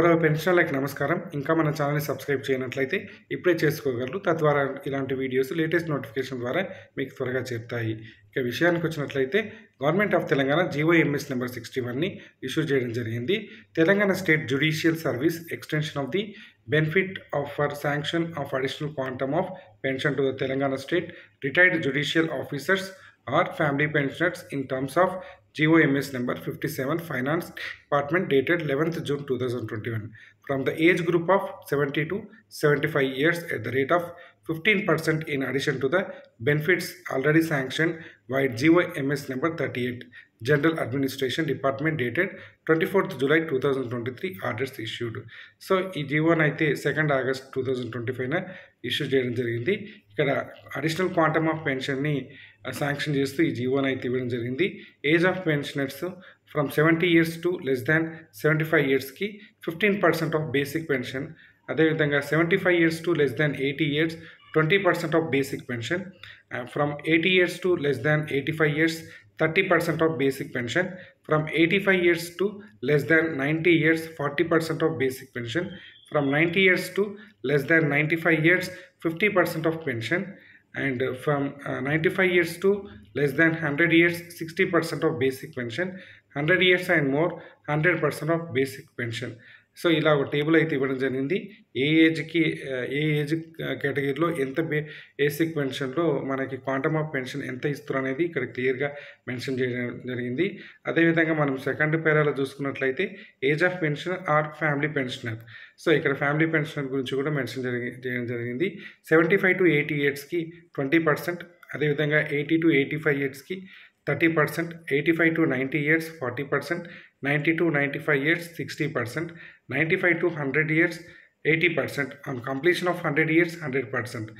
గౌరవ పెన్షనర్లకు నమస్కారం. ఇంకా మన ఛానల్‌ని సబ్స్క్రైబ్ చేయనట్లయితే ఇప్పుడే చేసుకోగలరు. తద్వారా ఇలాంటి వీడియోస్ లేటెస్ట్ నోటిఫికేషన్ ద్వారా మీకు త్వరగా చేరుతాయి. ఇక విషయానికొచ్చినట్లయితే government of Telangana GOMS number 61ని ఇష్యూ చేయడం జరిగింది. Telangana state judicial service extension of the benefit of for sanction of additional quantum of pension to the Telangana state retired judicial officers or family pensioners in terms of GOMS number 57 Finance Department dated 11th June 2021 from the age group of 70 to 75 years at the rate of 15% in addition to the benefits already sanctioned by GOMS number 38 General Administration Department dated 24th July 2023 orders issued. So ఈ జీవోని అయితే 2nd August 2025 issue చేయడం జరిగింది. ఇక్కడ additional quantum of పెన్షన్ని sanction చేస్తూ ఈ జీవోని అయితే ఇవ్వడం జరిగింది. Age of pensioners from 70 years to less than 75 yearsకి 15% of basic pension, అదేవిధంగా 75 years to less than 80 years 20% of basic pension, from 80 years to less than 85 years 30% of basic pension, from 85 years to less than 90 years 40% of basic pension, from 90 years to less than 95 years 50% of pension, and from 95 years to less than 100 years 60% of basic pension, 100 years and more 100% of basic pension. So ఇలా ఒక table అయితే ఇవ్వడం జరిగింది. ఏ age కేటగిరీలో ఎంత basic పెన్షన్లో మనకి quantum of pension ఎంత ఇస్తారు అనేది ఇక్కడ క్లియర్గా మెన్షన్ చేయడం జరిగింది. అదేవిధంగా మనం సెకండ్ పేరాలో చూసుకున్నట్లయితే age of pension or family pensioner. So ఇక్కడ ఫ్యామిలీ పెన్షనర్ గురించి కూడా మెన్షన్ చేయడం జరిగింది. 75 to 80 yearsకి 20%, అదేవిధంగా 80 to 85 yearsకి 30%, 85 to 90 years 40%, 90 to 95 years 60%, 95 to 100 years 80%, on completion of 100 years 100%.